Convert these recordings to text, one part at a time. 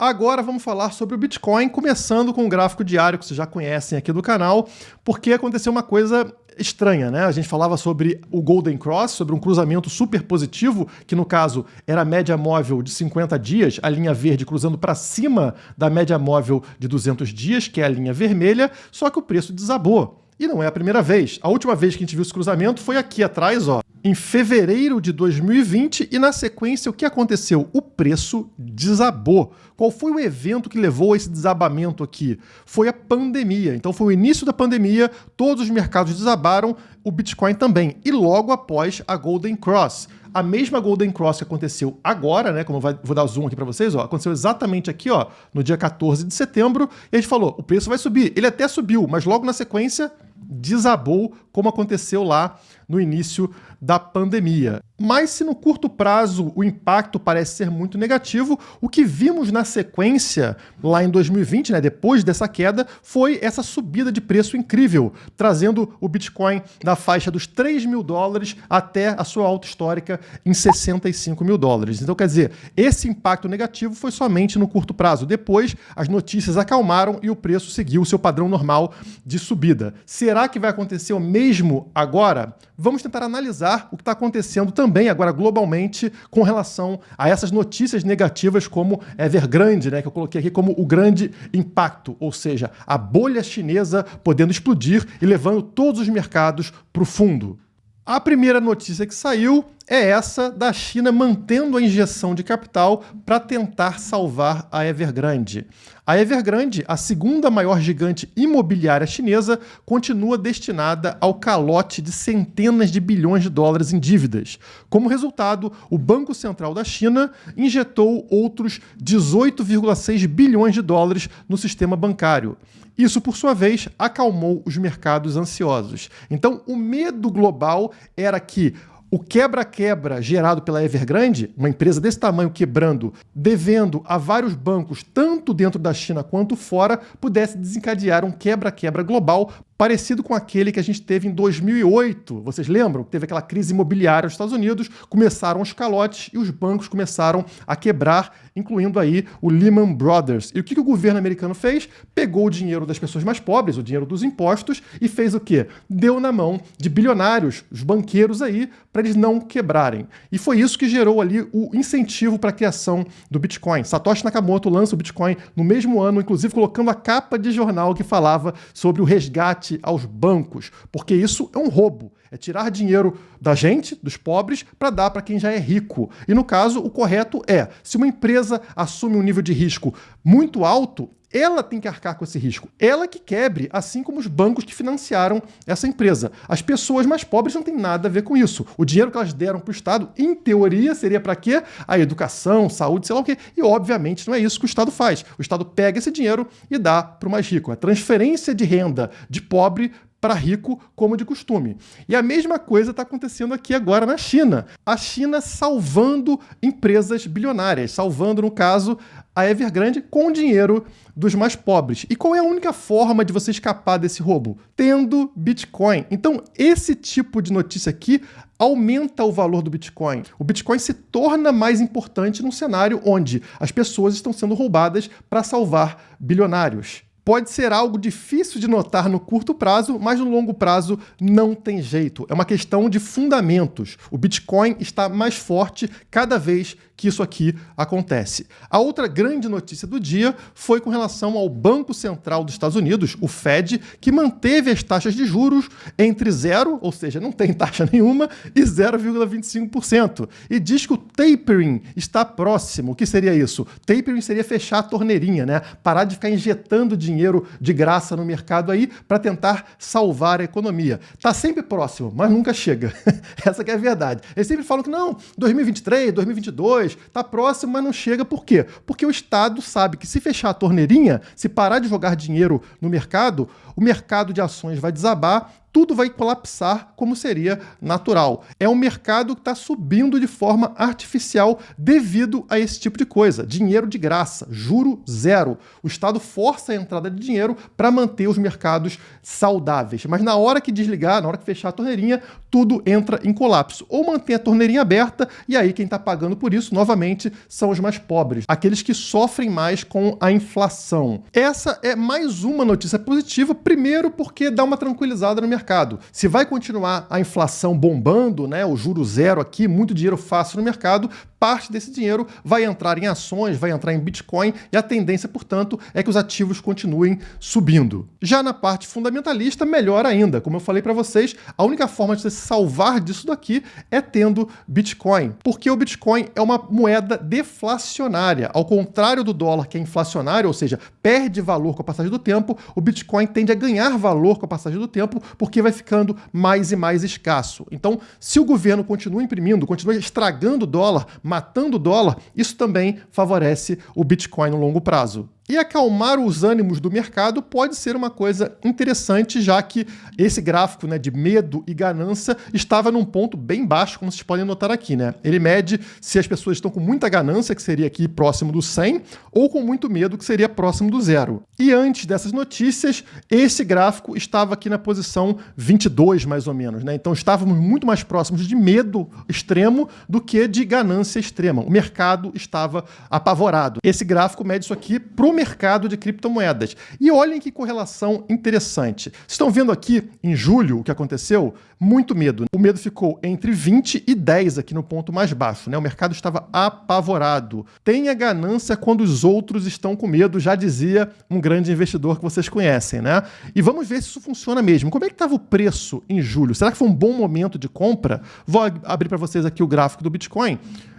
Agora vamos falar sobre o Bitcoin, começando com o gráfico diário que vocês já conhecem aqui do canal, porque aconteceu uma coisa estranha, né? A gente falava sobre o Golden Cross, sobre um cruzamento super positivo, que no caso era a média móvel de 50 dias, a linha verde cruzando para cima da média móvel de 200 dias, que é a linha vermelha, só que o preço desabou. E não é a primeira vez. A última vez que a gente viu esse cruzamento foi aqui atrás, ó, em fevereiro de 2020, e na sequência o que aconteceu? O preço desabou. Qual foi o evento que levou a esse desabamento aqui? Foi a pandemia. Então foi o início da pandemia, todos os mercados desabaram, o Bitcoin também. E logo após a Golden Cross. A mesma Golden Cross que aconteceu agora, né? Como vou dar zoom aqui para vocês, ó, aconteceu exatamente aqui, ó, no dia 14 de setembro, e a gente falou, o preço vai subir. Ele até subiu, mas logo na sequência desabou, como aconteceu lá no início da pandemia. Mas se no curto prazo o impacto parece ser muito negativo, o que vimos na sequência, lá em 2020, né, depois dessa queda, foi essa subida de preço incrível, trazendo o Bitcoin da faixa dos 3 mil dólares até a sua alta histórica em 65 mil dólares. Então, quer dizer, esse impacto negativo foi somente no curto prazo. Depois, as notícias acalmaram e o preço seguiu o seu padrão normal de subida. Será que vai acontecer o mesmo agora? Vamos tentar analisar o que está acontecendo também agora globalmente com relação a essas notícias negativas como Evergrande, né, que eu coloquei aqui como o grande impacto, ou seja, a bolha chinesa podendo explodir e levando todos os mercados para o fundo. A primeira notícia que saiu é essa da China mantendo a injeção de capital para tentar salvar a Evergrande. A Evergrande, a segunda maior gigante imobiliária chinesa, continua destinada ao calote de centenas de bilhões de dólares em dívidas. Como resultado, o Banco Central da China injetou outros 18,6 bilhões de dólares no sistema bancário. Isso, por sua vez, acalmou os mercados ansiosos. Então, o medo global era que o quebra-quebra gerado pela Evergrande, uma empresa desse tamanho quebrando, devendo a vários bancos, tanto dentro da China quanto fora, pudesse desencadear um quebra-quebra global parecido com aquele que a gente teve em 2008. Vocês lembram? Teve aquela crise imobiliária nos Estados Unidos, começaram os calotes e os bancos começaram a quebrar, incluindo aí o Lehman Brothers. E o que o governo americano fez? Pegou o dinheiro das pessoas mais pobres, o dinheiro dos impostos, e fez o quê? Deu na mão de bilionários, os banqueiros aí, para eles não quebrarem. E foi isso que gerou ali o incentivo para a criação do Bitcoin. Satoshi Nakamoto lança o Bitcoin no mesmo ano, inclusive colocando a capa de jornal que falava sobre o resgate aos bancos, porque isso é um roubo. É tirar dinheiro da gente, dos pobres, para dar para quem já é rico. E no caso, o correto é, se uma empresa assume um nível de risco muito alto, ela tem que arcar com esse risco. Ela que quebre, assim como os bancos que financiaram essa empresa. As pessoas mais pobres não têm nada a ver com isso. O dinheiro que elas deram para o Estado, em teoria, seria para quê? A educação, saúde, sei lá o quê. E, obviamente, não é isso que o Estado faz. O Estado pega esse dinheiro e dá para o mais rico. A transferência de renda de pobre para rico, como de costume. E a mesma coisa está acontecendo aqui agora na China. A China salvando empresas bilionárias, salvando, no caso, a Evergrande com o dinheiro dos mais pobres. E qual é a única forma de você escapar desse roubo? Tendo Bitcoin. Então, esse tipo de notícia aqui aumenta o valor do Bitcoin. O Bitcoin se torna mais importante num cenário onde as pessoas estão sendo roubadas para salvar bilionários. Pode ser algo difícil de notar no curto prazo, mas no longo prazo não tem jeito. É uma questão de fundamentos. O Bitcoin está mais forte cada vez que isso aqui acontece. A outra grande notícia do dia foi com relação ao Banco Central dos Estados Unidos, o Fed, que manteve as taxas de juros entre 0, ou seja, não tem taxa nenhuma, e 0,25%. E diz que o tapering está próximo. O que seria isso? Tapering seria fechar a torneirinha, né? Parar de ficar injetando dinheiro de graça no mercado aí para tentar salvar a economia. Está sempre próximo, mas nunca chega. Essa que é a verdade. Eles sempre falam que não, 2023, 2022, está próximo, mas não chega. Por quê? Porque o Estado sabe que se fechar a torneirinha, se parar de jogar dinheiro no mercado, o mercado de ações vai desabar, tudo vai colapsar como seria natural. É um mercado que está subindo de forma artificial devido a esse tipo de coisa. Dinheiro de graça, juro zero. O Estado força a entrada de dinheiro para manter os mercados saudáveis. Mas na hora que desligar, na hora que fechar a torneirinha, tudo entra em colapso. Ou mantém a torneirinha aberta, e aí quem está pagando por isso, novamente, são os mais pobres. Aqueles que sofrem mais com a inflação. Essa é mais uma notícia positiva, primeiro porque dá uma tranquilizada no mercado. Se vai continuar a inflação bombando, né, o juro zero aqui, muito dinheiro fácil no mercado, parte desse dinheiro vai entrar em ações, vai entrar em Bitcoin, e a tendência, portanto, é que os ativos continuem subindo. Já na parte fundamentalista, melhor ainda. Como eu falei para vocês, a única forma de você se salvar disso daqui é tendo Bitcoin, porque o Bitcoin é uma moeda deflacionária. Ao contrário do dólar, que é inflacionário, ou seja, perde valor com a passagem do tempo, o Bitcoin tende a ganhar valor com a passagem do tempo, porque vai ficando mais e mais escasso. Então, se o governo continua imprimindo, continua estragando o dólar, matando o dólar, isso também favorece o Bitcoin no longo prazo. E acalmar os ânimos do mercado pode ser uma coisa interessante, já que esse gráfico, né, de medo e ganância estava num ponto bem baixo, como vocês podem notar aqui, né? Ele mede se as pessoas estão com muita ganância, que seria aqui próximo do 100, ou com muito medo, que seria próximo do 0. E antes dessas notícias, esse gráfico estava aqui na posição 22, mais ou menos, né? Então estávamos muito mais próximos de medo extremo do que de ganância extrema. O mercado estava apavorado. Esse gráfico mede isso aqui para o mercado de criptomoedas. E olhem que correlação interessante. Vocês estão vendo aqui, em julho, o que aconteceu? Muito medo. O medo ficou entre 20 e 10 aqui no ponto mais baixo, né? O mercado estava apavorado. Tenha ganância quando os outros estão com medo, já dizia um grande investidor que vocês conhecem, né? E vamos ver se isso funciona mesmo. Como é que estava o preço em julho? Será que foi um bom momento de compra? Vou abrir para vocês aqui o gráfico do Bitcoin.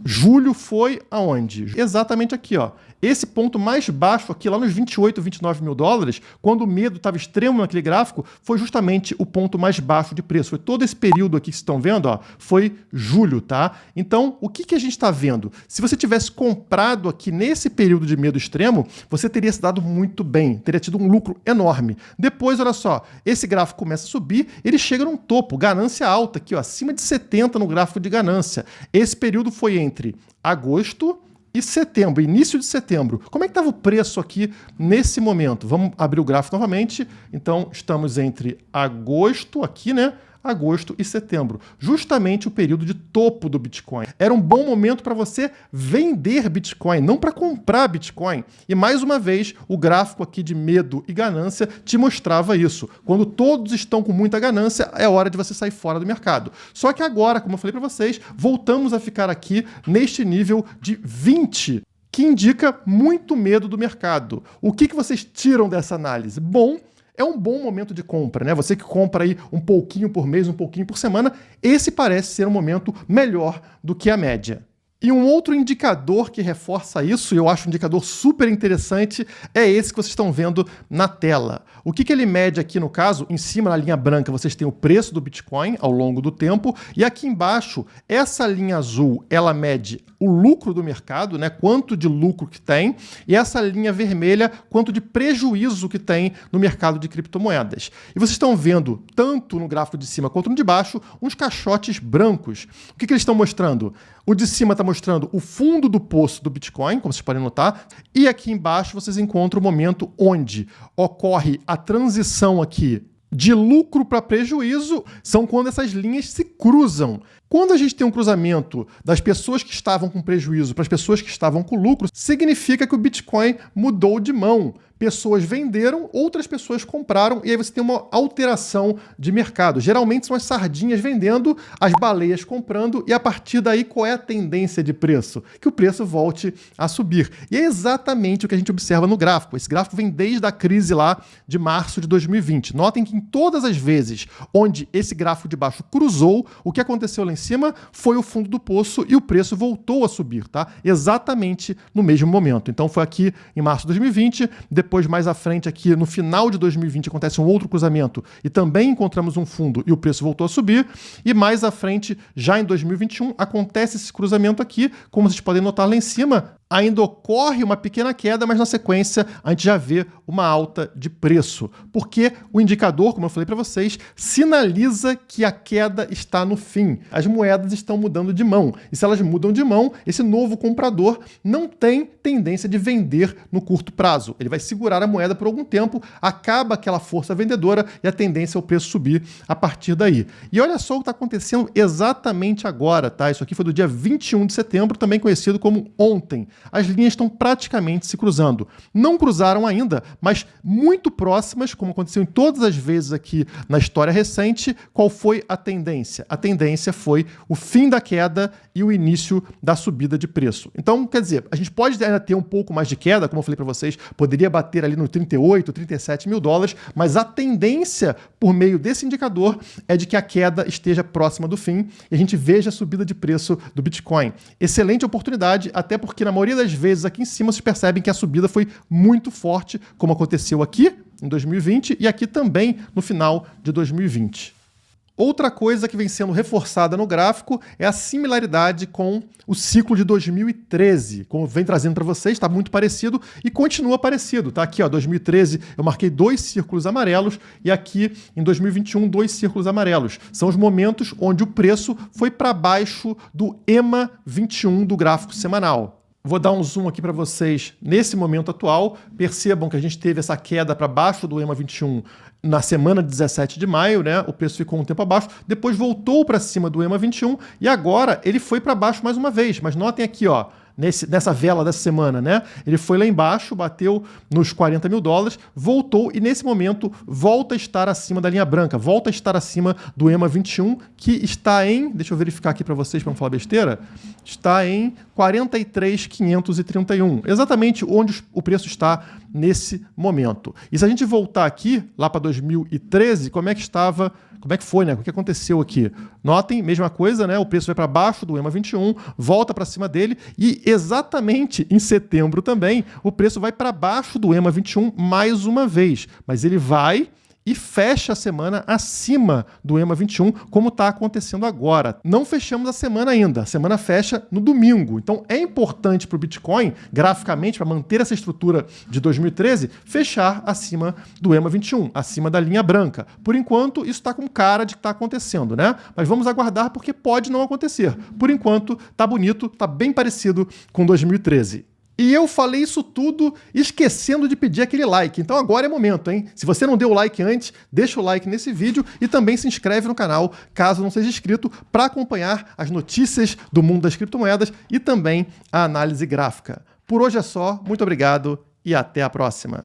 Julho foi aonde? Exatamente aqui, ó. Esse ponto mais baixo aqui, lá nos 28, 29 mil dólares, quando o medo estava extremo naquele gráfico, foi justamente o ponto mais baixo de preço. Foi todo esse período aqui que vocês estão vendo, ó, foi julho, tá? Então, o que a gente está vendo? Se você tivesse comprado aqui nesse período de medo extremo, você teria se dado muito bem, teria tido um lucro enorme. Depois, olha só, esse gráfico começa a subir, ele chega num topo, ganância alta aqui, ó, acima de 70 no gráfico de ganância. Esse período foi entre agosto e setembro, início de setembro. Como é que estava o preço aqui nesse momento? Vamos abrir o gráfico novamente. Então, estamos entre agosto aqui, né? Agosto e setembro, justamente o período de topo do Bitcoin. Era um bom momento para você vender Bitcoin, não para comprar Bitcoin. E mais uma vez, o gráfico aqui de medo e ganância te mostrava isso. Quando todos estão com muita ganância, é hora de você sair fora do mercado. Só que agora, como eu falei para vocês, voltamos a ficar aqui neste nível de 20, que indica muito medo do mercado. O que vocês tiram dessa análise? Bom, é um bom momento de compra, né? Você que compra aí um pouquinho por mês, um pouquinho por semana, esse parece ser um momento melhor do que a média. E um outro indicador que reforça isso, e eu acho um indicador super interessante, é esse que vocês estão vendo na tela. O que ele mede aqui no caso? Em cima, na linha branca, vocês têm o preço do Bitcoin ao longo do tempo, e aqui embaixo, essa linha azul, ela mede o lucro do mercado, né? Quanto de lucro que tem, e essa linha vermelha, quanto de prejuízo que tem no mercado de criptomoedas. E vocês estão vendo, tanto no gráfico de cima quanto no de baixo, uns caixotes brancos. O que eles estão mostrando? O de cima está mostrando o fundo do poço do Bitcoin, como vocês podem notar, e aqui embaixo vocês encontram o momento onde ocorre a transição aqui de lucro para prejuízo, são quando essas linhas se cruzam. Quando a gente tem um cruzamento das pessoas que estavam com prejuízo para as pessoas que estavam com lucro, significa que o Bitcoin mudou de mão. Pessoas venderam, outras pessoas compraram, e aí você tem uma alteração de mercado. Geralmente são as sardinhas vendendo, as baleias comprando, e a partir daí qual é a tendência de preço? Que o preço volte a subir. E é exatamente o que a gente observa no gráfico. Esse gráfico vem desde a crise lá de março de 2020. Notem que em todas as vezes onde esse gráfico de baixo cruzou, o que aconteceu lá em cima foi o fundo do poço e o preço voltou a subir, tá? Exatamente no mesmo momento. Então foi aqui em março de 2020, depois mais à frente aqui no final de 2020 acontece um outro cruzamento e também encontramos um fundo e o preço voltou a subir, e mais à frente, já em 2021, acontece esse cruzamento aqui, como vocês podem notar lá em cima, ainda ocorre uma pequena queda, mas na sequência a gente já vê uma alta de preço, porque o indicador, como eu falei para vocês, sinaliza que a queda está no fim. As moedas estão mudando de mão, e se elas mudam de mão, esse novo comprador não tem tendência de vender no curto prazo. Ele vai segurar a moeda por algum tempo, acaba aquela força vendedora e a tendência é o preço subir a partir daí. E olha só o que está acontecendo exatamente agora, tá? Isso aqui foi do dia 21 de setembro, também conhecido como ontem. As linhas estão praticamente se cruzando. Não cruzaram ainda, mas muito próximas, como aconteceu em todas as vezes aqui na história recente. Qual foi a tendência? A tendência foi o fim da queda e o início da subida de preço. Então, quer dizer, a gente pode ainda ter um pouco mais de queda, como eu falei para vocês, poderia bater ali no 38, 37 mil dólares, mas a tendência, por meio desse indicador, é de que a queda esteja próxima do fim e a gente veja a subida de preço do Bitcoin. Excelente oportunidade, até porque na maioria das vezes aqui em cima vocês percebem que a subida foi muito forte, como aconteceu aqui em 2020 e aqui também no final de 2020. Outra coisa que vem sendo reforçada no gráfico é a similaridade com o ciclo de 2013. Como vem trazendo para vocês, está muito parecido e continua parecido. Tá aqui, ó, 2013 eu marquei 2 círculos amarelos e aqui em 2021 2 círculos amarelos. São os momentos onde o preço foi para baixo do EMA 21 do gráfico semanal. Vou dar um zoom aqui para vocês nesse momento atual. Percebam que a gente teve essa queda para baixo do EMA 21 na semana 17 de maio, né? O preço ficou um tempo abaixo, depois voltou para cima do EMA 21 e agora ele foi para baixo mais uma vez. Mas notem aqui, ó, nessa vela dessa semana, né? Ele foi lá embaixo, bateu nos 40 mil dólares, voltou e nesse momento volta a estar acima da linha branca, volta a estar acima do EMA 21, que está em, deixa eu verificar aqui para vocês para não falar besteira, está em 43.531, exatamente onde o preço está nesse momento. E se a gente voltar aqui, lá para 2013, como é que estava, como é que foi, né? O que aconteceu aqui? Notem, mesma coisa, né? O preço vai para baixo do EMA 21, volta para cima dele e exatamente em setembro também o preço vai para baixo do EMA 21 mais uma vez, mas ele vai e fecha a semana acima do EMA 21, como está acontecendo agora. Não fechamos a semana ainda, a semana fecha no domingo. Então é importante para o Bitcoin, graficamente, para manter essa estrutura de 2013, fechar acima do EMA 21, acima da linha branca. Por enquanto, isso está com cara de que está acontecendo, né? Mas vamos aguardar porque pode não acontecer. Por enquanto, está bonito, está bem parecido com 2013. E eu falei isso tudo esquecendo de pedir aquele like, então agora é momento, hein? Se você não deu o like antes, deixa o like nesse vídeo e também se inscreve no canal, caso não seja inscrito, para acompanhar as notícias do mundo das criptomoedas e também a análise gráfica. Por hoje é só, muito obrigado e até a próxima.